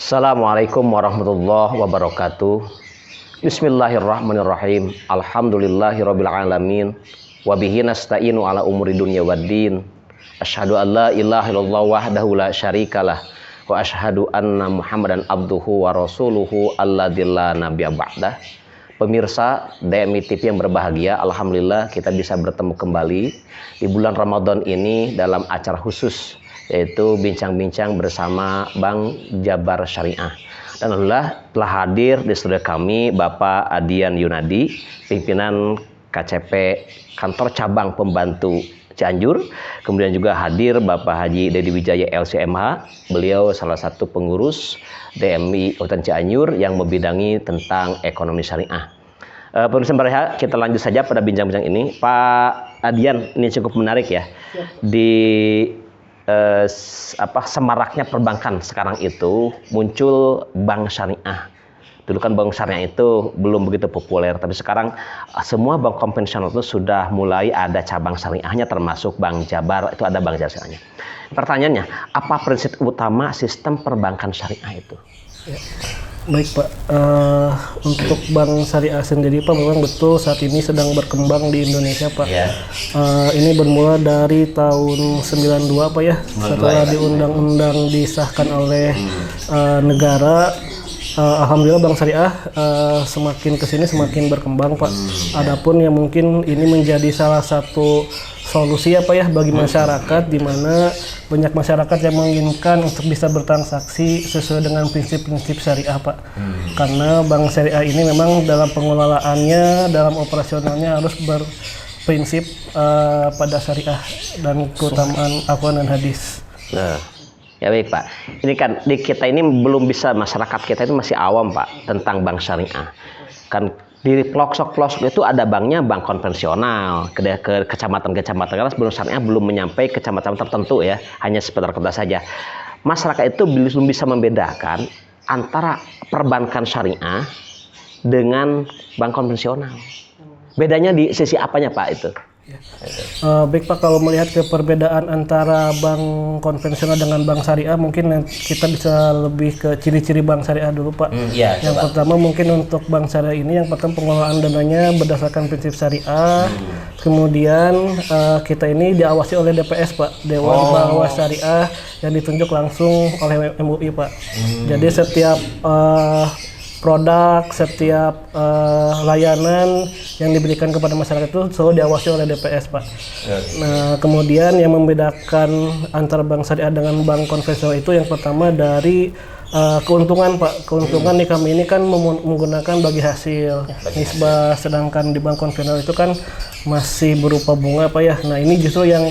Assalamualaikum warahmatullahi wabarakatuh. Bismillahirrahmanirrahim. Alhamdulillahirabbil alamin. Wa bihi nasta'inu ala umuri dunya waddin. Asyhadu an la ilaha illallah wahdahu la syarikalah wa asyhadu anna Muhammadan abduhu wa rasuluhu alladzi la nabiyya ba'dah. Pemirsa DMI TV yang berbahagia, alhamdulillah kita bisa bertemu kembali di bulan Ramadan ini dalam acara khusus, yaitu bincang-bincang bersama Bank Jabar Syariah. Dan alhamdulillah telah hadir di studio kami Bapak Adian Yunadi, pimpinan KCP Kantor Cabang Pembantu Cianjur. Kemudian juga hadir Bapak Haji Dedi Wijaya LCMH, beliau salah satu pengurus DMI Kabupaten Cianjur yang membidangi tentang ekonomi syariah. Pemirsa berbahagia, kita lanjut saja pada bincang-bincang ini. Pak Adian, ini cukup menarik ya. Di semaraknya perbankan sekarang itu muncul bank syariah. Dulu kan bank syariah itu belum begitu populer, tapi sekarang semua bank konvensional itu sudah mulai ada cabang syariahnya, termasuk Bank Jabar itu ada bank syariahnya. Pertanyaannya, apa prinsip utama sistem perbankan syariah itu? Ya. Baik Pak, untuk bank syariah sendiri Pak memang betul saat ini sedang berkembang di Indonesia Pak. Yeah. Ini bermula dari tahun 92 Pak ya, setelah diundang-undang disahkan oleh negara. Alhamdulillah bank syariah semakin kesini semakin berkembang Pak. Adapun yang mungkin ini menjadi salah satu solusi apa ya bagi masyarakat, di mana banyak masyarakat yang menginginkan untuk bisa bertransaksi sesuai dengan prinsip-prinsip syariah Pak. Karena bank syariah ini memang dalam pengelolaannya, dalam operasionalnya harus berprinsip pada syariah dan keutamaan Al-Quran dan hadis. Nah. Ya baik Pak, ini kan di kita ini belum bisa, masyarakat kita itu masih awam Pak tentang bank syariah. Kan di pelosok-pelosok itu ada banknya, bank konvensional, ke kecamatan-kecamatan, karena sebelum syariah belum menyampai kecamatan tertentu ya, hanya seputar kota saja. Masyarakat itu belum bisa membedakan antara perbankan syariah dengan bank konvensional. Bedanya di sisi apanya Pak itu? Baik Pak, kalau melihat ke perbedaan antara bank konvensional dengan bank syariah, mungkin kita bisa lebih ke ciri-ciri bank syariah dulu Pak. Yang pertama mungkin untuk bank syariah ini, yang pertama pengelolaan dananya berdasarkan prinsip syariah. Kemudian kita ini diawasi oleh DPS Pak, Dewan Pengawas Syariah, yang ditunjuk langsung oleh MUI Pak. Jadi setiap produk, setiap layanan yang diberikan kepada masyarakat itu selalu diawasi oleh DPS Pak. Nah, kemudian yang membedakan antara bank syariah dengan bank konvensional itu yang pertama dari keuntungan Pak. Keuntungan di kami ini kan menggunakan bagi hasil nisbah, sedangkan di bank konvensional itu kan masih berupa bunga Pak ya. Nah, ini justru yang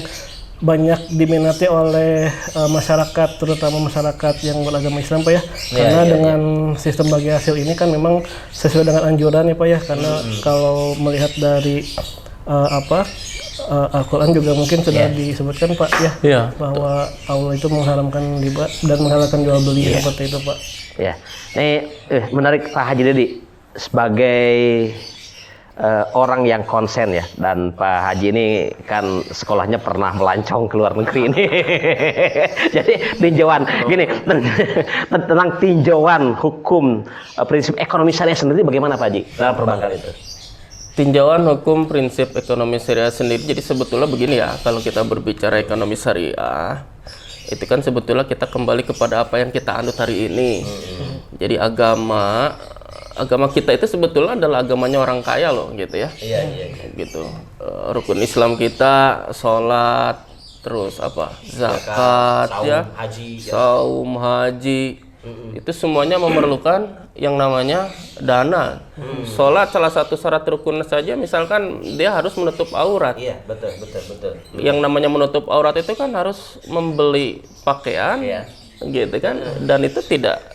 banyak diminati oleh masyarakat, terutama masyarakat yang beragama Islam Pak ya, karena dengan sistem bagi hasil ini kan memang sesuai dengan anjuran ya Pak ya, karena kalau melihat dari Al-Quran juga mungkin sudah disebutkan Pak ya, bahwa Allah itu mengharamkan riba dan menghalalkan jual beli seperti itu Pak. Ya, ini menarik Pak Haji Dedi sebagai orang yang konsen ya, dan Pak Haji ini kan sekolahnya pernah melancong ke luar negeri ini. Jadi tinjauan gini tentang tinjauan hukum prinsip ekonomi syariah sendiri bagaimana Pak Haji dalam perbankan itu? Tinjauan hukum prinsip ekonomi syariah sendiri, jadi sebetulnya begini ya, kalau kita berbicara ekonomi syariah itu kan sebetulnya kita kembali kepada apa yang kita anut hari ini. Jadi agama kita itu sebetulnya adalah agamanya orang kaya loh, gitu ya. Gitu. Rukun Islam kita, sholat, terus apa? Zakat, saum, haji. Itu semuanya memerlukan yang namanya dana. Sholat salah satu syarat rukun saja, misalkan dia harus menutup aurat. Iya, betul. Yang namanya menutup aurat itu kan harus membeli pakaian, gitu kan? Dan itu tidak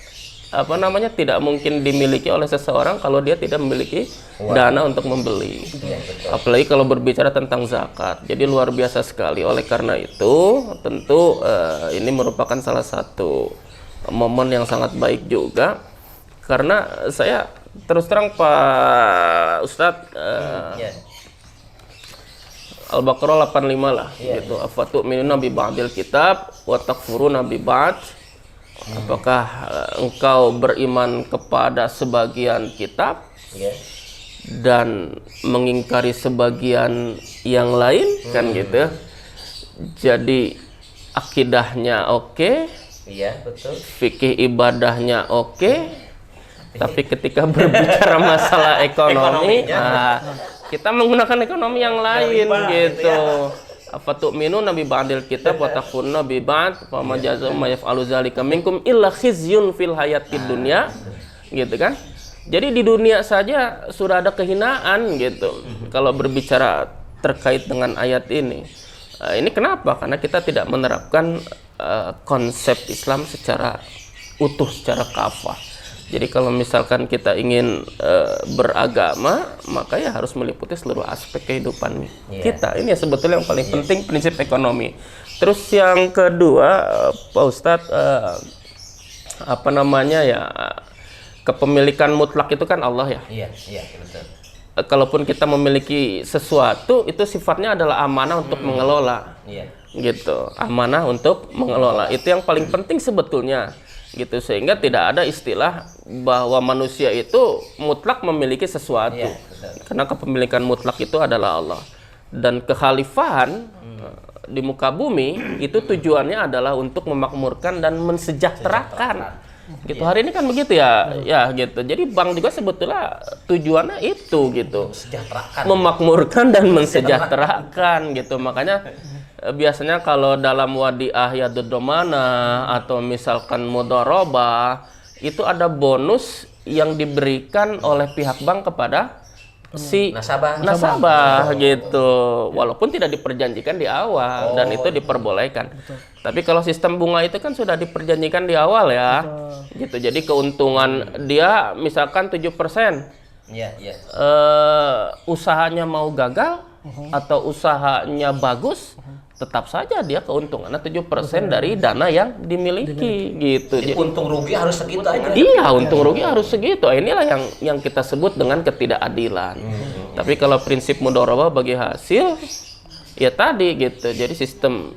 mungkin dimiliki oleh seseorang kalau dia tidak memiliki dana untuk membeli. Apalagi kalau berbicara tentang zakat. Jadi luar biasa sekali. Oleh karena itu, tentu ini merupakan salah satu momen yang sangat baik juga. Karena saya terus terang Pak Ustadz, Al-Baqarah 85 lah, gitu. Afatu'minuna bi ba'dil kitab wa takfuruna bi ba'd. Apakah engkau beriman kepada sebagian kitab dan mengingkari sebagian yang lain, kan gitu. Jadi akidahnya oke, betul. fikih ibadahnya oke, tapi ketika berbicara masalah ekonomi, kita menggunakan ekonomi yang lain gitu. Apa tu'minu nabi ba'dil kitab wa takfuruna bi ba'd fa ma jazaa'u ma yaf'alu dzalika minkum illa khizyun fil hayatid dunya, gitu kan. Jadi di dunia saja sudah ada kehinaan gitu kalau berbicara terkait dengan ayat ini. Ini kenapa? Karena kita tidak menerapkan konsep Islam secara utuh, secara kafah. Jadi kalau misalkan kita ingin beragama, maka ya harus meliputi seluruh aspek kehidupan kita. Ini ya sebetulnya yang paling penting, prinsip ekonomi. Terus yang kedua, Pak Ustadz, kepemilikan mutlak itu kan Allah ya. Iya betul. Kalaupun kita memiliki sesuatu, itu sifatnya adalah amanah untuk mengelola. Gitu, amanah untuk mengelola. Itu yang paling penting sebetulnya. Gitu, sehingga tidak ada istilah bahwa manusia itu mutlak memiliki sesuatu, karena kepemilikan mutlak itu adalah Allah. Dan kekhalifahan di muka bumi itu tujuannya adalah untuk memakmurkan dan mensejahterakan. Gitu, hari ini kan begitu ya gitu. Jadi bank juga sebetulnya tujuannya itu gitu, memakmurkan dan mensejahterakan gitu. Makanya biasanya kalau dalam wadiah yadudomana atau misalkan mudharabah, itu ada bonus yang diberikan oleh pihak bank kepada si nasabah gitu, walaupun tidak diperjanjikan di awal dan itu diperbolehkan. Tapi kalau sistem bunga itu kan sudah diperjanjikan di awal ya. Gitu. Jadi keuntungan dia misalkan 7%. Usahanya mau gagal atau usahanya bagus, tetap saja dia keuntungannya 7% dari dana yang dimiliki gitu. Jadi untung rugi harus segitu aja. Iya, untung rugi harus segitu. Inilah yang kita sebut dengan ketidakadilan. Tapi kalau prinsip mudharabah bagi hasil, ya tadi gitu. Jadi sistem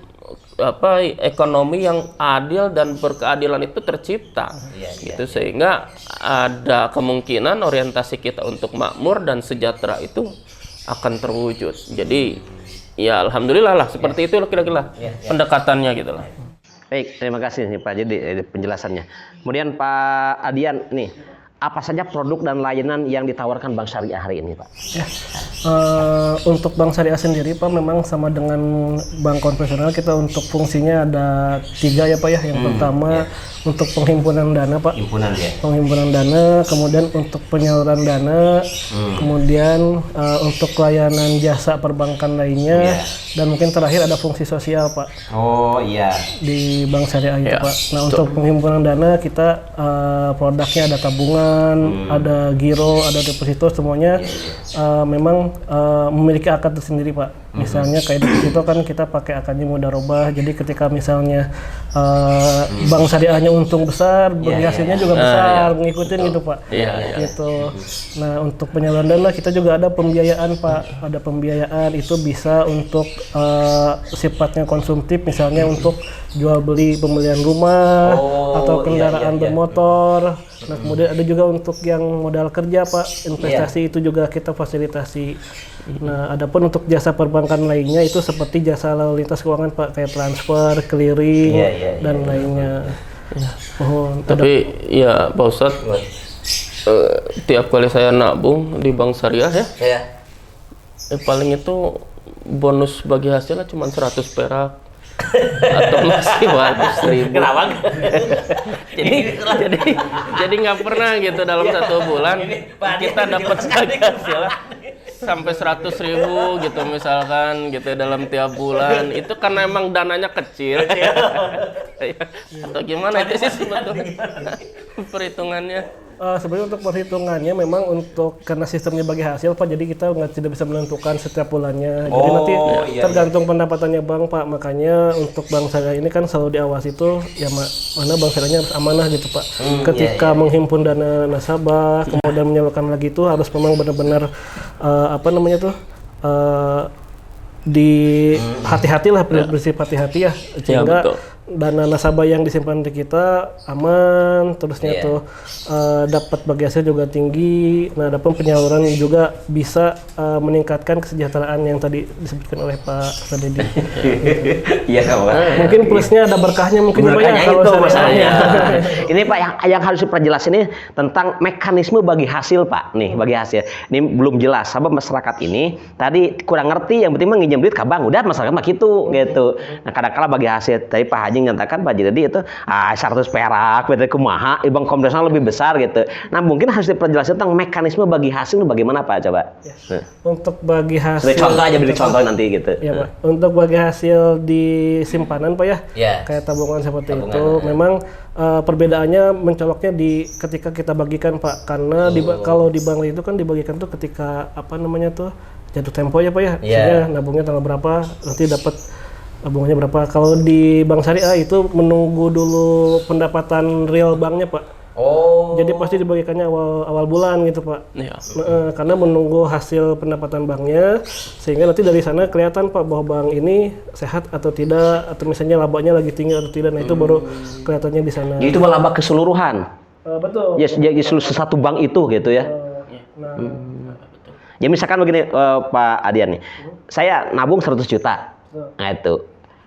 ekonomi yang adil dan berkeadilan itu tercipta. Gitu, sehingga ada kemungkinan orientasi kita untuk makmur dan sejahtera itu akan terwujud. Jadi ya alhamdulillah lah, seperti itu kira-kira pendekatannya gitu lah. Baik, terima kasih nih Pak Jadi penjelasannya. Kemudian Pak Adian nih, apa saja produk dan layanan yang ditawarkan Bank Syariah hari ini, Pak? Untuk Bank Syariah sendiri, Pak, memang sama dengan bank konvensional, kita untuk fungsinya ada 3 ya, Pak ya. Yang pertama untuk penghimpunan dana, Pak. Penghimpunan dana, kemudian untuk penyaluran dana, kemudian untuk layanan jasa perbankan lainnya, dan mungkin terakhir ada fungsi sosial, Pak. Oh iya. Di Bank Syariah itu, Pak. Nah, untuk penghimpunan dana kita produknya ada tabungan, ada giro, ada deposito, semuanya memang memiliki akad tersendiri, Pak. Misalnya kayak deposito kan kita pakai akadnya mudharabah. Jadi ketika misalnya Bank Syariahnya untung besar, bagi hasilnya juga besar, ngikutin gitu, Pak. Gitu. Nah, untuk penyaluran dana kita juga ada pembiayaan, Pak. Ada pembiayaan itu bisa untuk sifatnya konsumtif, misalnya untuk jual beli pembelian rumah atau kendaraan bermotor. Nah, kemudian ada juga untuk yang modal kerja, Pak, investasi itu juga kita fasilitasi. Nah, adapun untuk jasa perbankan lainnya itu seperti jasa lalu lintas keuangan, Pak, kayak transfer, clearing, dan lainnya. Tapi ya Pak Ustadz, tiap kali saya nabung di Bank Syariah paling itu bonus bagi hasilnya cuma 100 perak. Atau masih 100.000. Kenapa? jadi nggak pernah gitu dalam 1 bulan kita dapat hasil sampai 100.000 gitu misalkan gitu dalam tiap bulan. Itu karena emang dananya kecil atau gimana itu sih sebetulnya perhitungannya? Sebenarnya untuk perhitungannya memang untuk karena sistemnya bagi hasil, Pak, jadi kita tidak bisa menentukan setiap bulannya. Jadi nanti tergantung pendapatannya bank, Pak. Makanya untuk Bank Syariah ini kan selalu diawasi itu ya mana Bank Syariahnya harus amanah gitu, Pak. Ketika menghimpun dana nasabah, kemudian menyalurkan lagi itu harus memang benar-benar di hati-hatilah, bersih hati-hati ya, sehingga dana nasabah yang disimpan di kita aman, terusnya tuh dapat bagi hasil juga tinggi. Nah, adapun penyaluran juga bisa meningkatkan kesejahteraan yang tadi disebutkan oleh Pak Sadedi. Iya, Pak. Mungkin plusnya ada berkahnya mungkin Pak, Berkahnya kalau itu saya- masalahnya. Ini Pak yang harus diperjelas ini tentang mekanisme bagi hasil Pak. Nih bagi hasil. Ini belum jelas. Sabab masyarakat ini tadi kurang ngerti. Yang penting mah nginjem duit ke bank. Udah masyarakat mah gitu. Nah kadang-kala bagi hasil. Tadi Pak Haji nyatakan Pak Jadi itu 100 perak. Betul kumaha. Bank konvensional lebih besar gitu. Nah mungkin harus diperjelas tentang mekanisme bagi hasil itu bagaimana Pak coba. Untuk bagi hasil. Sebagai contoh aja beri contoh nanti gitu. Ya Pak. Untuk bagi hasil di simpanan Pak ya. Ya. Kayak tabungan seperti itu. Memang perbedaannya mencoloknya di ketika kita bagikan Pak. Karena kalau di bank itu kan dibagikan tuh ketika apa namanya tuh jatuh tempo ya Pak ya. Maksudnya nabungnya tanggal berapa nanti dapat tabungannya berapa. Kalau di bank syariah itu menunggu dulu pendapatan real banknya Pak. Jadi pasti dibagikannya awal bulan gitu Pak. Iya. Karena menunggu hasil pendapatan banknya, sehingga nanti dari sana kelihatan Pak bahwa bank ini sehat atau tidak, atau misalnya labanya lagi tinggi atau tidak. Nah itu baru kelihatannya di sana. Jadi itu laba keseluruhan. Betul. Ya seluruh satu bank itu gitu ya. Nah, Ya misalkan begini Pak Adian nih, saya nabung 100 juta. Nah itu,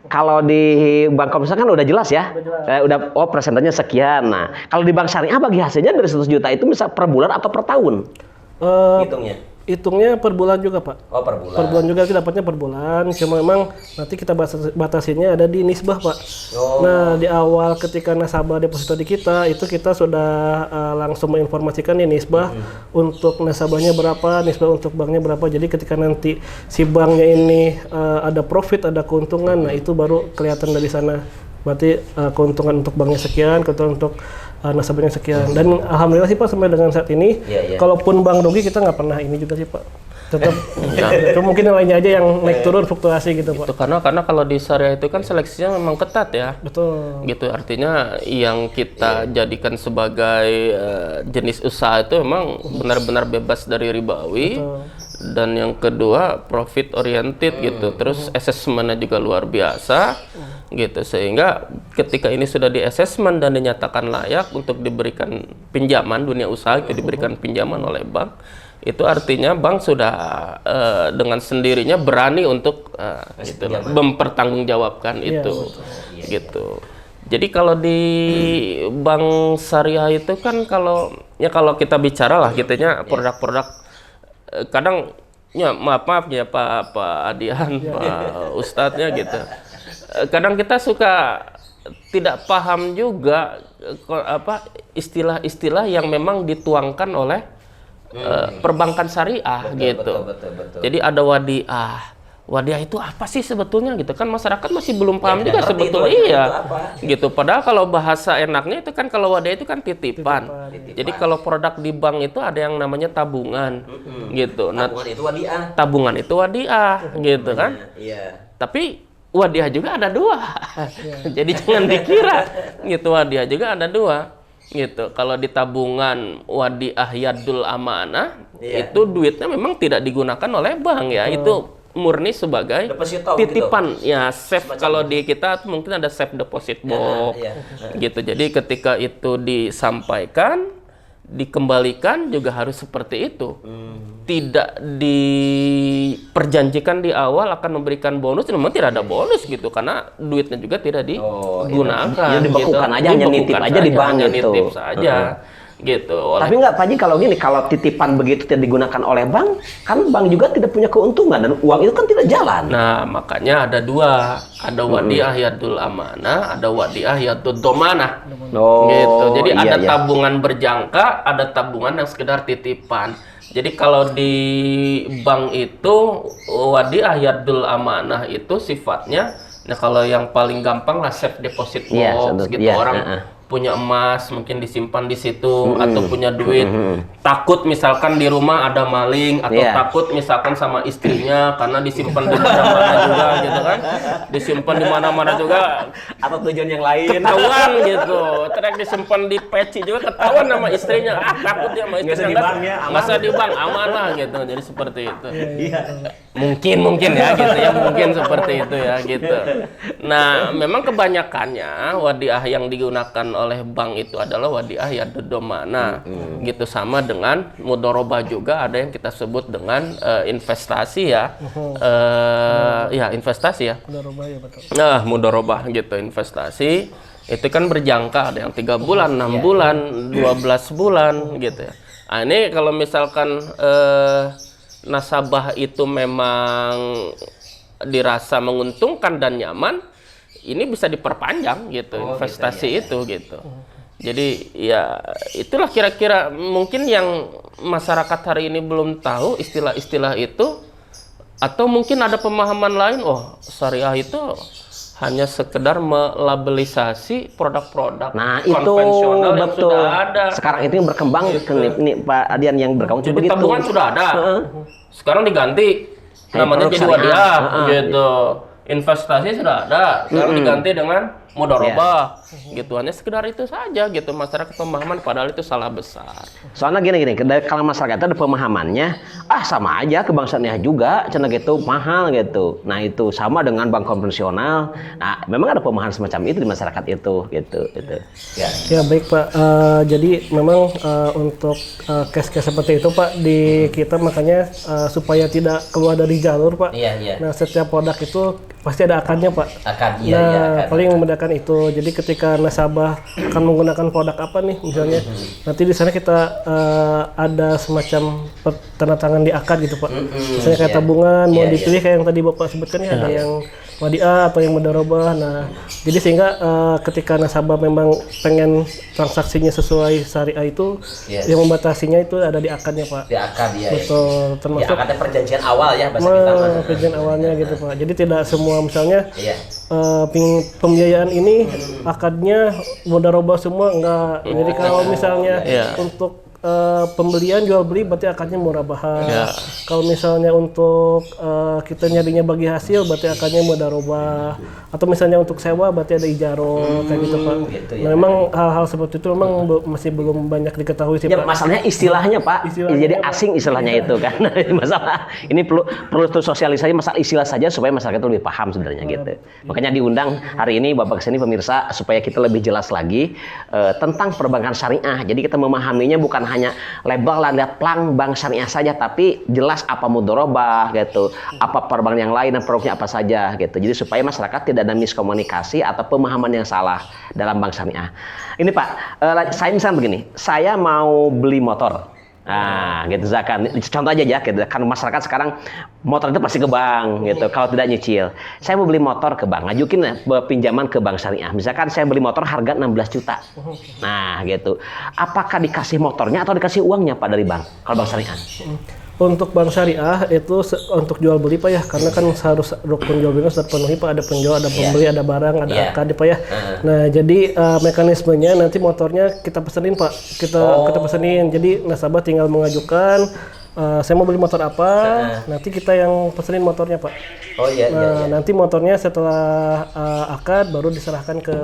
kalau di bank komersial kan udah jelas ya, udah persentasenya sekian. Nah kalau di bank syariah bagi hasilnya dari 100 juta itu bisa per bulan atau per tahun? Hitungnya per bulan juga Pak. Oh per bulan. Per bulan juga kita dapatnya per bulan. Cuma memang nanti kita batasinnya ada di nisbah Pak. Nah di awal ketika nasabah deposito di kita itu kita sudah langsung menginformasikan nih nisbah untuk nasabahnya berapa, nisbah untuk banknya berapa. Jadi ketika nanti si banknya ini ada profit, ada keuntungan, nah itu baru kelihatan dari sana. Berarti keuntungan untuk banknya sekian, keuntungan untuk nasabahnya sekian. Dan alhamdulillah sih Pak sampai dengan saat ini, kalaupun bank rugi kita nggak pernah ini juga sih Pak. Tetap itu mungkin nilainya aja yang naik turun fluktuasi gitu Pak. Itu karena kalau di syariah itu kan seleksinya memang ketat ya. Betul. Gitu artinya yang kita jadikan sebagai jenis usaha itu memang benar-benar bebas dari ribawi. Dan yang kedua profit oriented gitu. Terus assessmentnya juga luar biasa gitu, sehingga ketika ini sudah di assessment dan dinyatakan layak untuk diberikan pinjaman, dunia usaha itu diberikan pinjaman oleh bank, itu artinya bank sudah dengan sendirinya berani untuk mempertanggungjawabkan itu gitu. Jadi kalau di bank syariah itu kan kalau kita bicara lah gitunya produk-produk kadang ya maaf ya Pak Adian, Pak Ustadznya gitu. Kadang kita suka tidak paham juga istilah-istilah yang memang dituangkan oleh perbankan syariah gitu. Betul. Jadi ada wadiah. Wadiah itu apa sih sebetulnya gitu kan, masyarakat masih belum paham juga sebetulnya gitu. Padahal kalau bahasa enaknya itu kan kalau wadiah itu kan titipan. Jadi kalau produk di bank itu ada yang namanya tabungan gitu. Nah, tabungan itu wadiah gitu kan. Tapi wadiah juga ada dua. Jadi jangan dikira gitu, wadiah juga ada dua gitu. Kalau di tabungan wadiah yadul amanah itu duitnya memang tidak digunakan oleh bank ya. Itu murni sebagai titipan gitu. Ya safe kalau di kita mungkin ada safe deposit box gitu. Jadi ketika itu disampaikan dikembalikan juga harus seperti itu. Tidak diperjanjikan di awal akan memberikan bonus, memang tidak ada bonus gitu karena duitnya juga tidak digunakan. Ya dibekukan aja, hanya nitip aja di bank gitu. Nitip saja. Gitu. Tapi nggak Pak Haji, kalau gini, kalau titipan begitu tidak digunakan oleh bank, kan bank juga tidak punya keuntungan dan uang itu kan tidak jalan. Nah, makanya ada dua, ada wadiah yadul amanah, ada wadiah yadul domanah. Gitu. Jadi ada tabungan berjangka, ada tabungan yang sekedar titipan. Jadi kalau di bank itu wadiah yadul amanah itu sifatnya, nah kalau yang paling gampang lah safe deposit box gitu, orang punya emas mungkin disimpan di situ atau punya duit takut misalkan di rumah ada maling atau takut misalkan sama istrinya karena disimpan di mana-mana juga gitu kan, disimpan di mana-mana juga Atau tujuan yang lain. ketahuan gitu, terus disimpan di peci juga ketahuan sama istrinya, takut dia sama Nggak usah istrinya di bank ya, aman. nggak usah di bank, aman lah gitu, jadi seperti itu. Iya. Mungkin ya gitu ya, mungkin seperti itu ya gitu. Nah, memang kebanyakannya wadiah yang digunakan oleh bank itu adalah wadiah ya dodomana gitu, sama dengan mudorobah juga ada yang kita sebut dengan investasi ya. Ya investasi ya. Mudorobah ya betul. Nah, mudorobah gitu, investasi itu kan berjangka, ada yang 3 bulan, 6 bulan, 12 bulan gitu ya. Nah, ini kalau misalkan nasabah itu memang dirasa menguntungkan dan nyaman, ini bisa diperpanjang gitu, investasi itu gitu. Jadi ya itulah kira-kira mungkin yang masyarakat hari ini belum tahu istilah-istilah itu, atau mungkin ada pemahaman lain, oh syariah itu hanya sekedar melabelisasi produk-produk konvensional yang betul. sudah ada. Sekarang itu yang berkembang ini Pak Adian yang berkembang Jadi begitu. tabungan sudah ada. Sekarang diganti namanya jadi produk syariah. wadiah gitu. Investasi sudah ada, sekarang diganti dengan mudharabah. Gitu, hanya sekedar itu saja gitu, masyarakat pemahaman, padahal itu salah besar. Soalnya gini, dari kalangan masyarakat itu ada pemahamannya, sama aja ke bank syariah juga, cenah gitu mahal gitu. Nah itu sama dengan bank konvensional. Nah memang ada pemahaman semacam itu di masyarakat itu, gitu. Ya baik Pak, jadi memang untuk case-case seperti itu Pak di kita, makanya supaya tidak keluar dari jalur Pak. Nah setiap produk itu pasti ada akadnya Pak. Akad. Paling membedakan itu. Jadi ketika nasabah akan menggunakan produk apa nih misalnya, nanti di sana kita ada semacam tanda tangan di akad gitu Pak. Misalnya kayak tabungan mau dipilih kayak yang tadi Bapak sebutkan ya, ada yang wadiah atau yang mudharabah. Nah, jadi sehingga ketika nasabah memang pengen transaksinya sesuai syariah itu, yang membatasinya itu ada di akadnya Pak. Di akad ya. Betul, termasuk akadnya perjanjian awal ya bahasa kita. Perjanjian awalnya gitu Pak. Jadi tidak semua misalnya pembiayaan ini akadnya mudharabah semua enggak. Jadi kalau misalnya untuk pembelian jual beli berarti akadnya murabahan. Kalau misalnya untuk kita nyarinya bagi hasil berarti akadnya mudharabah. Atau misalnya untuk sewa berarti ada ijarah kayak gitu Pak. Nah, memang hal-hal seperti itu memang masih belum banyak diketahui sih Pak. Masalahnya istilahnya Pak, jadi asing istilahnya itu kan. Masalah ini perlu sosialisasi masalah istilah saja supaya masyarakat itu lebih paham sebenarnya gitu. Makanya diundang hari ini Bapak kesini pemirsa supaya kita lebih jelas lagi tentang perbankan syariah. Jadi kita memahaminya bukan hanya label dan lihat plang bank syariah saja, tapi jelas apa mudharabah gitu, apa perbankan yang lain dan produknya apa saja gitu. Jadi supaya masyarakat tidak ada miskomunikasi atau pemahaman yang salah dalam bank syariah. Ini Pak, saya misalnya begini, saya mau beli motor. Nah, gitu Zakan. Contoh aja ya, gitu. Kan masyarakat sekarang motor itu pasti ke bank, gitu. Kalau tidak nyicil, saya mau beli motor ke bank, ngajukin pinjaman ke bank syariah. Misalkan saya beli motor harga 16 juta. Nah, gitu. Apakah dikasih motornya atau dikasih uangnya Pak dari bank? Kalau bank syariah? Untuk bank syariah itu untuk jual beli Pak ya, karena kan harus rukun jual beli harus terpenuhi Pak, ada penjual, ada pembeli, ada barang, ada akad Pak ya. Nah jadi mekanismenya nanti motornya kita pesenin Pak, kita pesenin. Jadi nasabah tinggal mengajukan, saya mau beli motor apa, nanti kita yang pesenin motornya Pak. Nanti motornya setelah akad baru diserahkan ke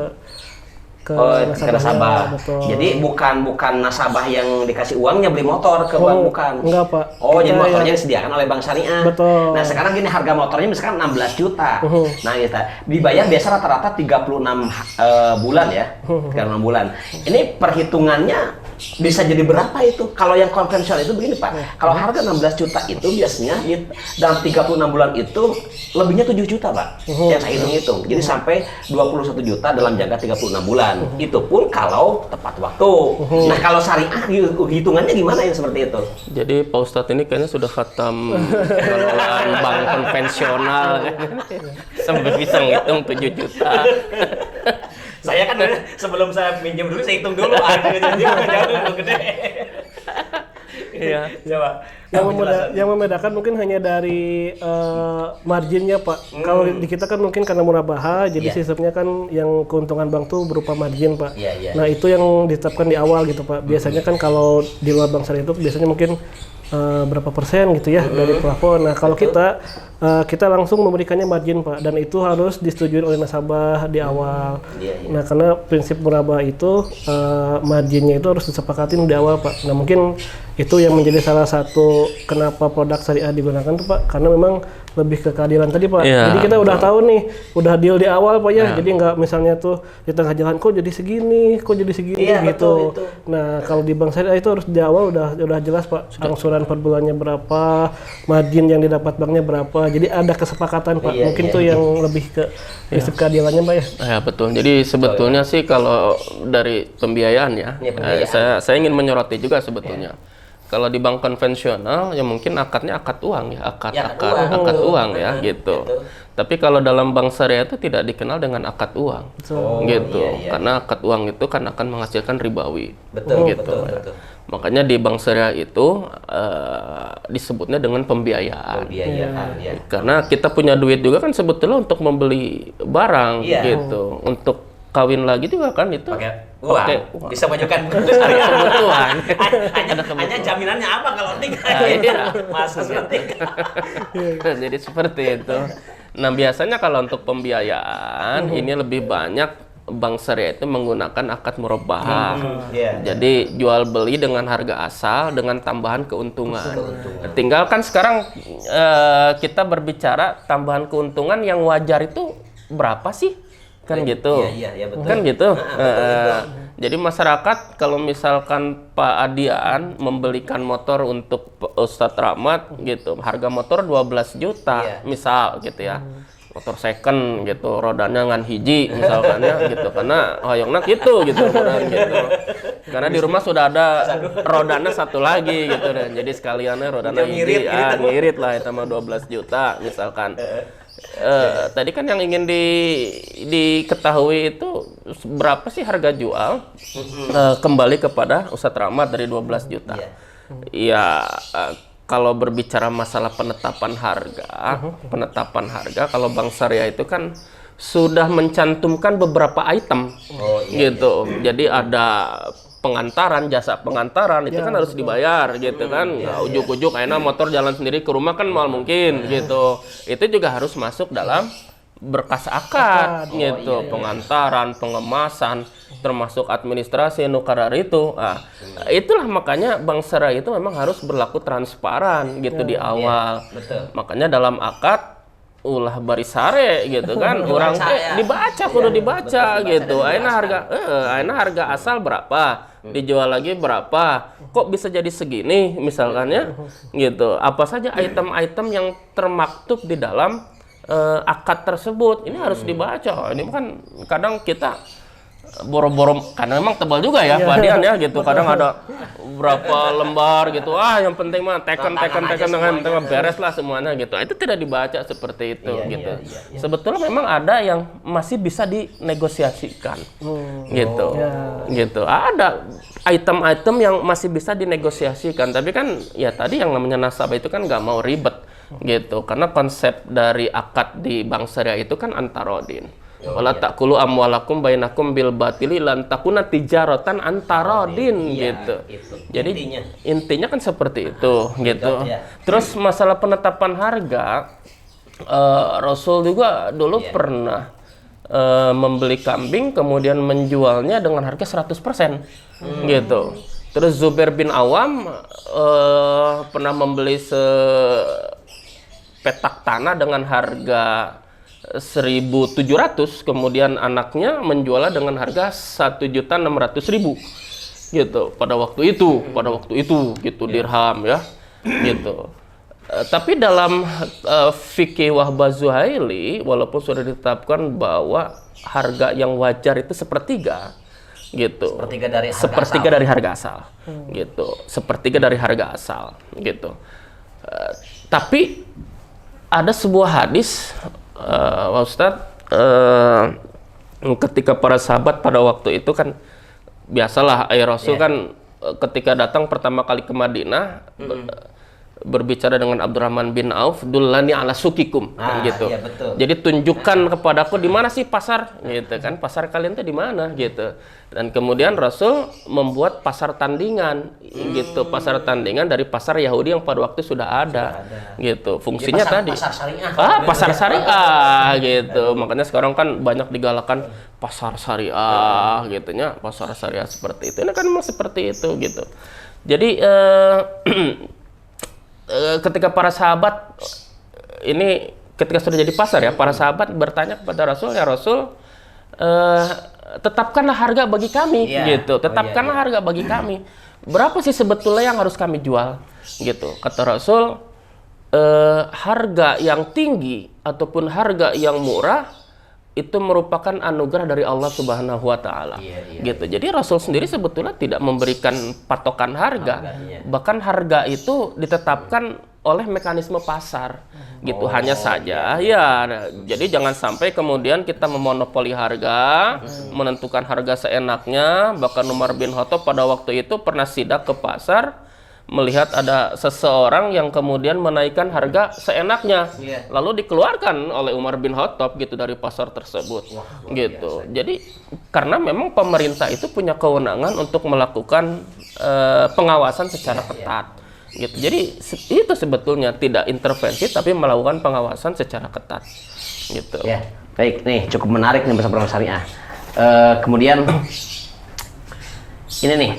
nasabah. Betul. Jadi bukan nasabah yang dikasih uangnya beli motor ke bank, bukan. Enggak Pak. Jadi motornya disediakan oleh bank syariah. Betul. Nah sekarang gini, harga motornya misalkan 16 juta. Nah gitu, dibayar biasa rata-rata 36 bulan ya, 36 bulan. Ini perhitungannya bisa jadi berapa itu? Kalau yang konvensional itu begini Pak, kalau harga 16 juta itu biasanya dalam 36 bulan itu lebihnya 7 juta Pak, yang saya hitung-hitung. Jadi sampai 21 juta dalam jangka 36 bulan. Itu pun kalau tepat waktu. Nah kalau syariah hitungannya gimana yang seperti itu? Jadi Pak Ustadz ini kayaknya sudah khatam pengelolaan bank konvensional kan? Sampai bisa ngitung 7 juta. Saya kan sebelum saya pinjam dulu saya hitung dulu, jadi jauh gede. Iya. Coba. Yang membedakan mungkin hanya dari marginnya Pak. Kalau di kita kan mungkin karena murabaha, jadi sistemnya kan yang keuntungan bank tuh berupa margin Pak. Nah itu yang ditetapkan di awal gitu Pak. Biasanya kan kalau di luar bank syariah itu biasanya mungkin berapa persen gitu ya dari plafon. Nah kalau kita langsung memberikannya margin Pak, dan itu harus disetujui oleh nasabah di awal. Nah karena prinsip murabah itu marginnya itu harus disepakatin di awal Pak. Nah mungkin itu yang menjadi salah satu kenapa produk syariah digunakan tuh Pak, karena memang lebih ke keadilan tadi Pak. Jadi kita udah tahu nih, udah deal di awal Pak ya. Jadi nggak misalnya tuh di tengah jalan kok jadi segini gitu. Nah kalau di bank syariah itu harus di awal udah jelas Pak, angsuran per bulannya berapa, margin yang didapat banknya berapa. Jadi ada kesepakatan Pak. Mungkin tuh yang lebih ke prinsip keadilannya Pak ya. Ya betul. Jadi sebetulnya sih kalau dari pembiayaan ya, saya ingin menyoroti juga sebetulnya. Kalau di bank konvensional ya mungkin akadnya akad uang ya, akad uang ya gitu. Tapi kalau dalam bank syariah itu tidak dikenal dengan akad uang, gitu. Karena akad uang itu kan akan menghasilkan ribawi, gitu. Makanya di bank syariah itu disebutnya dengan pembiayaan. Karena kita punya duit juga kan sebetulnya untuk membeli barang, gitu. Untuk kawin lagi juga kan itu pakai uang. Bisa majukan syariah kebutuhan. Hanya jaminannya apa kalau nikah? Masa nikah. Jadi seperti itu. Nah biasanya kalau untuk pembiayaan ini lebih banyak bank syariah itu menggunakan akad murabahah. Jadi jual beli dengan harga asal dengan tambahan keuntungan. Tinggal kan sekarang kita berbicara tambahan keuntungan yang wajar itu berapa sih? Kan gitu. Betul. Kan gitu. Jadi masyarakat kalau misalkan Pak Adian membelikan motor untuk Ustadz Rahmat gitu, harga motor 12 juta misal gitu ya. Motor second gitu, rodanya ngan hiji misalkan ya gitu. Karena hoyongna gitu kan gitu. Karena di rumah sudah ada rodanya satu lagi gitu dan jadi sekaliannya rodanya hiji, ngirit lah itu sama 12 juta misalkan. Tadi kan yang ingin diketahui itu berapa sih harga jual kembali kepada Ustadz Rahmat dari 12 juta. Ya kalau berbicara masalah penetapan harga kalau bank syariah itu kan sudah mencantumkan beberapa item gitu. Jadi ada pengantaran, jasa pengantaran itu kan harus dibayar gitu kan. Ujuk-ujuk enak motor jalan sendiri ke rumah kan mal mungkin gitu. Itu juga harus masuk dalam berkas akad gitu. Pengantaran, pengemasan, termasuk administrasi nukarar itu. Nah, itulah makanya bank syariah itu memang harus berlaku transparan gitu di awal. Makanya dalam akad ulah barisare gitu kan orang dibaca kudu dibaca gitu. Aina harga asal berapa, dijual lagi berapa, kok bisa jadi segini misalkan ya gitu. Apa saja item-item yang termaktub di dalam akad tersebut ini harus dibaca. Ini kan kadang kita boro-boro karena memang tebal juga ya Pak Dian ya gitu. Kadang ada berapa lembar gitu. Yang penting mah teken beres lah semuanya gitu. Itu tidak dibaca seperti itu gitu. Sebetulnya memang ada yang masih bisa dinegosiasikan. Gitu. Gitu. Ada item-item yang masih bisa dinegosiasikan, tapi kan ya tadi yang namanya nasabah itu kan nggak mau ribet gitu. Karena konsep dari akad di bank syariah itu kan antarodin. Wala taqulu amwalakum bainakum bil batili lan takuna tijaratan antarodin gitu. Jadi intinya kan seperti itu gitu. Terus masalah penetapan harga, Rasul juga dulu pernah membeli kambing kemudian menjualnya dengan harga 100% gitu. Terus Zubair bin Awam pernah membeli sepetak tanah dengan harga 1.700, kemudian anaknya menjualnya dengan harga 1.600.000 gitu pada waktu itu gitu dirham ya gitu. Tapi dalam fikih Wahbah Zuhaili walaupun sudah ditetapkan bahwa harga yang wajar itu sepertiga gitu. Sepertiga dari harga asal. Gitu. Sepertiga dari harga asal gitu. Tapi ada sebuah hadis Ustadz, ketika para sahabat pada waktu itu kan biasalah Rasul kan ketika datang pertama kali ke Madinah, berbicara dengan Abdurrahman bin Auf, dullani ala sukikum, kan gitu. Iya, betul. Jadi tunjukkan kepadaku di mana sih pasar, gitu kan? Pasar kalian tuh di mana, gitu. Dan kemudian Rasul membuat pasar tandingan, gitu. Pasar tandingan dari pasar Yahudi yang pada waktu sudah ada. Gitu. Fungsinya pasar, tadi. Pasar syariah. Pasar syariah, gitu. Makanya sekarang kan banyak digalakan pasar syariah, gitunya. Pasar syariah seperti itu. Ini kan memang seperti itu, gitu. Jadi ketika para sahabat ini ketika sudah jadi pasar ya, para sahabat bertanya kepada Rasul, ya Rasul, tetapkanlah harga bagi kami, gitu. Tetapkanlah harga bagi kami. Berapa sih sebetulnya yang harus kami jual, gitu. Kata Rasul, harga yang tinggi ataupun harga yang murah itu merupakan anugerah dari Allah Subhanahu wa Ta'ala. Gitu. Jadi Rasul sendiri sebetulnya tidak memberikan patokan harga. Bahkan harga itu ditetapkan oleh mekanisme pasar. Gitu. Hanya saja ya, jadi jangan sampai kemudian kita memonopoli harga, menentukan harga seenaknya. Bahkan Umar bin Khattab pada waktu itu pernah sidak ke pasar, melihat ada seseorang yang kemudian menaikkan harga seenaknya, lalu dikeluarkan oleh Umar bin Khattab gitu dari pasar tersebut. Gitu. Jadi karena memang pemerintah itu punya kewenangan untuk melakukan pengawasan secara ketat. Gitu. Jadi itu sebetulnya tidak intervensi tapi melakukan pengawasan secara ketat. Gitu. Ya, baik nih, cukup menarik nih bersama syariah. Kemudian ini nih,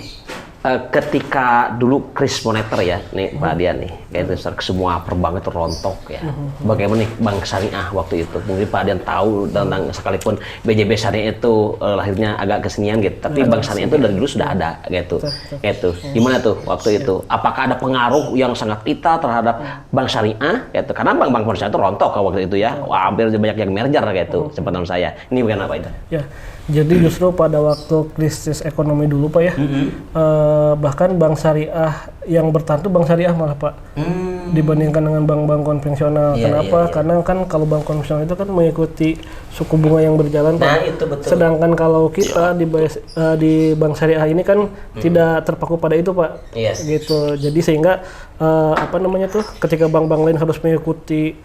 ketika dulu kris moneter ya, nih Pak Adian nih, kayak itu semua perbankan itu rontok ya. Bagaimana nih bank syariah waktu itu? Mungkin Pak Adian tahu tentang, sekalipun BJB syariah itu lahirnya agak kesenian gitu, tapi bank syariah itu dari dulu sudah ada gitu. Gitu. Gimana tuh waktu itu? Apakah ada pengaruh yang sangat vital terhadap bank syariah? Gitu. Karena bank-bank syariah itu rontok waktu itu ya. Wah, hampir banyak yang merger gitu, sepengetahuan saya. Ini bukan apa itu? Ya. Jadi justru pada waktu krisis ekonomi dulu Pak ya, bahkan bank syariah yang bertahan itu bank syariah malah Pak, dibandingkan dengan bank-bank konvensional. Kenapa? Karena kan kalau bank konvensional itu kan mengikuti suku bunga yang berjalan Pak. Nah, itu betul. Sedangkan kalau kita di bank syariah ini kan tidak terpaku pada itu Pak. Gitu. Jadi sehingga ketika bank-bank lain harus mengikuti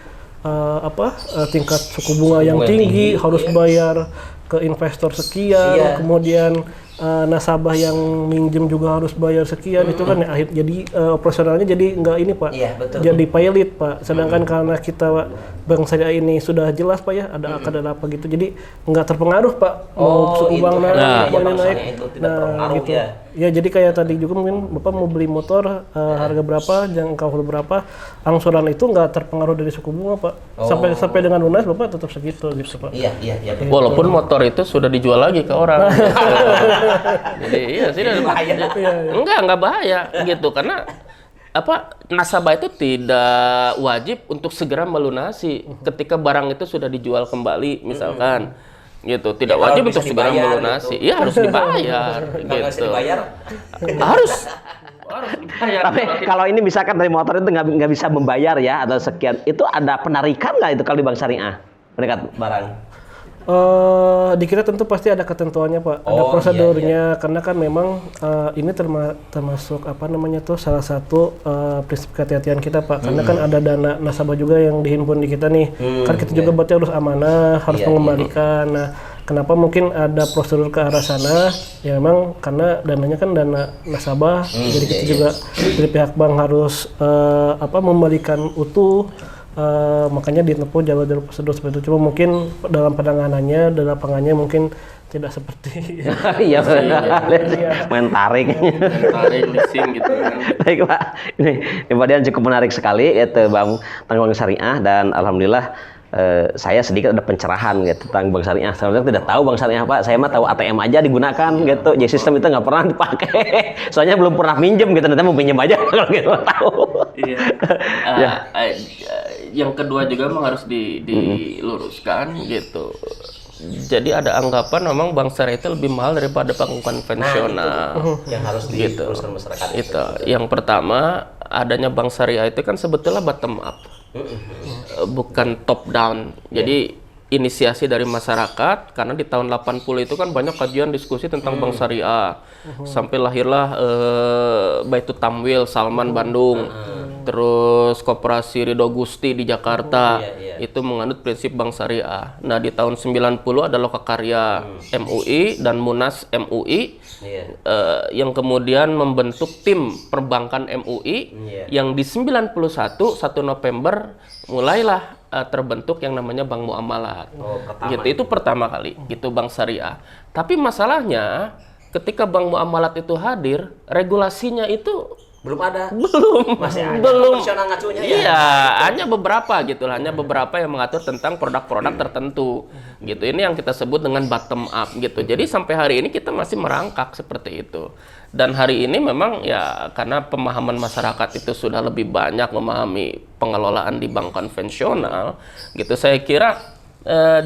tingkat suku bunga yang tinggi, harus bayar ke investor sekian, kemudian nasabah yang minjem juga harus bayar sekian, itu kan jadi operasionalnya jadi nggak ini Pak, jadi pilot Pak. Sedangkan karena kita bank syariah ini sudah jelas Pak ya, ada akad ada apa gitu, jadi nggak terpengaruh Pak mau suku bank naik, gitu. Ya jadi kayak tadi juga mungkin Bapak mau beli motor harga berapa, jangka waktu berapa, angsuran itu nggak terpengaruh dari suku bunga Pak. Sampai dengan lunas Bapak tetap segitu gitu Pak. Walaupun motor itu sudah dijual lagi ke orang. Jadi iya sih, enggak bahaya gitu, karena nasabah itu tidak wajib untuk segera melunasi ketika barang itu sudah dijual kembali misalkan. Gitu, tidak wajib untuk segera melunasi. Iya, harus dibayar gitu. Harus dibayar. Tapi kalau ini misalkan dari motor itu nggak bisa membayar ya atau sekian, itu ada penarikan nggak itu kalau di bank syariah penarikan barang? Di kita tentu pasti ada ketentuannya Pak, ada prosedurnya, karena kan memang ini termasuk salah satu prinsip kehati-hatian kita Pak, karena kan ada dana nasabah juga yang dihimpun di kita nih, kan kita juga berarti harus amanah, harus mengembalikan. Nah, kenapa mungkin ada prosedur ke arah sana? Ya memang karena dananya kan dana nasabah, jadi kita juga dari pihak bank harus membalikan utuh. Makanya ditempuh jalur-jalur prosedur seperti itu. Cuma mungkin dalam penanganannya, dalam lapangannya mungkin tidak seperti iya main tarik leasing gitu kan. Baik Pak, ini Pak Dian cukup menarik sekali itu Bang tentang bank syariah, dan alhamdulillah saya sedikit ada pencerahan gitu tentang bank syariah. Saya tidak tahu bank syariah Pak, saya mah tahu ATM aja digunakan gitu. Jadi sistem itu nggak pernah dipakai. Soalnya belum pernah minjem gitu, nanti mau pinjam aja kalau gitu tahu. Yang kedua juga memang harus diluruskan gitu. Jadi ada anggapan memang bank syariah itu lebih mahal daripada bank konvensional. Yang harus diluruskan masyarakat. Itu. Yang pertama, adanya bank syariah itu kan sebetulnya bottom up. Bukan top down. Jadi inisiasi dari masyarakat, karena di tahun 80 itu kan banyak kajian diskusi tentang bank syariah. Sampai lahirlah Baitul Tamwil Salman Bandung. Terus Koperasi Ridho Gusti di Jakarta. Itu menganut prinsip bank syariah. Nah, di tahun 90 ada Lokakarya MUI dan Munas MUI yang kemudian membentuk tim perbankan MUI yang di 91 1 November mulailah terbentuk yang namanya Bank Muamalat. Gitu, itu pertama kali gitu bank syariah. Tapi masalahnya ketika Bank Muamalat itu hadir, regulasinya itu belum ada. Masih ada. Profesional ngacunya ya. Iya, hanya beberapa gitu, hanya beberapa yang mengatur tentang produk-produk tertentu. Gitu. Ini yang kita sebut dengan bottom up gitu. Jadi sampai hari ini kita masih merangkak seperti itu. Dan hari ini memang ya karena pemahaman masyarakat itu sudah lebih banyak memahami pengelolaan di bank konvensional gitu. Saya kira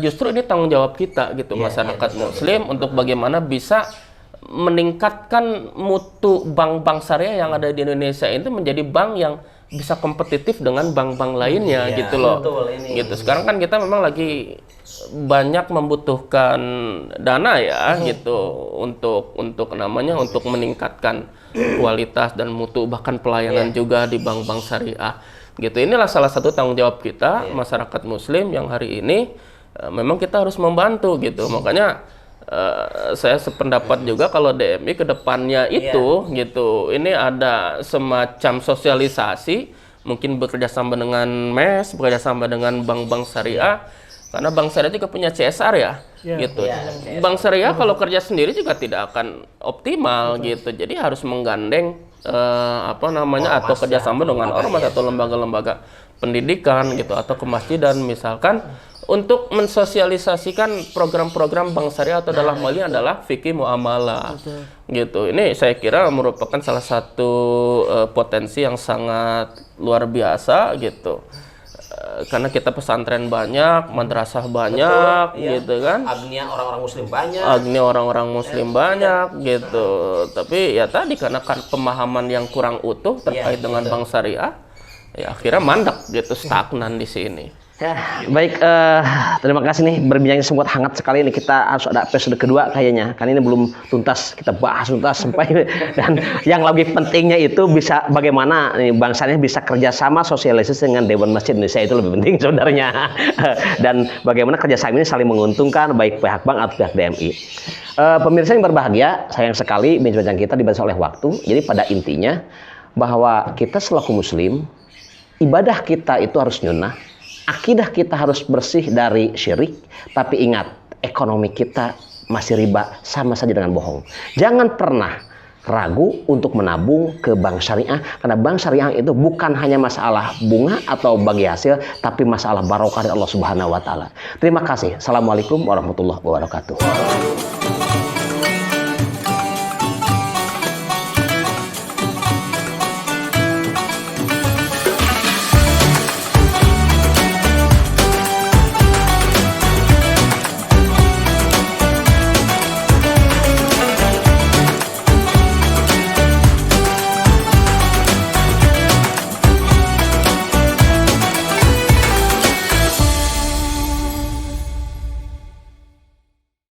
justru ini tanggung jawab kita gitu, masyarakat muslim untuk bagaimana bisa meningkatkan mutu bank-bank syariah yang ada di Indonesia itu menjadi bank yang bisa kompetitif dengan bank-bank lainnya gitu loh. Gitu. Sekarang kan kita memang lagi banyak membutuhkan dana ya gitu untuk namanya untuk meningkatkan kualitas dan mutu bahkan pelayanan juga di bank-bank syariah. Gitu. Inilah salah satu tanggung jawab kita masyarakat muslim yang hari ini memang kita harus membantu gitu. Makanya saya sependapat juga kalau DMI ke depannya itu gitu, ini ada semacam sosialisasi, mungkin bekerja sama dengan MES, bekerja sama dengan bank-bank syariah, karena bank syariah juga punya CSR ya, gitu. Bank syariah kalau kerja sendiri juga tidak akan optimal gitu, jadi harus menggandeng atau kerjasama dengan ormas atau lembaga-lembaga pendidikan gitu atau kemasjidan misalkan untuk mensosialisasikan program-program bank syariah atau dalam hal ini adalah fikih muamalah gitu. Ini saya kira merupakan salah satu potensi yang sangat luar biasa gitu. Karena kita pesantren banyak, madrasah banyak gitu kan. Agnia orang-orang muslim banyak. Agnia orang-orang muslim banyak gitu. Tapi ya tadi karena kan pemahaman yang kurang utuh terkait dengan bank syariah, ya akhirnya mandek gitu, stagnan di sini. Ya, baik, terima kasih nih, berbincangnya sangat hangat sekali nih. Kita harus ada episode kedua kayaknya, kan ini belum tuntas, kita bahas tuntas sampai dan yang lebih pentingnya itu bisa bagaimana nih bangsanya bisa kerjasama sosialisasi dengan Dewan Masjid Indonesia, itu lebih penting sebenarnya. Dan bagaimana kerjasama ini saling menguntungkan baik pihak bank atau pihak DMI. Pemirsa yang berbahagia, sayang sekali bincang kita dibatasi oleh waktu. Jadi pada intinya bahwa kita selaku muslim, ibadah kita itu harus nyunnah. Akidah kita harus bersih dari syirik, tapi ingat, ekonomi kita masih riba, sama saja dengan bohong. Jangan pernah ragu untuk menabung ke bank syariah, karena bank syariah itu bukan hanya masalah bunga atau bagi hasil, tapi masalah barokah dari Allah Subhanahu wa Ta'ala. Terima kasih. Assalamualaikum warahmatullahi wabarakatuh.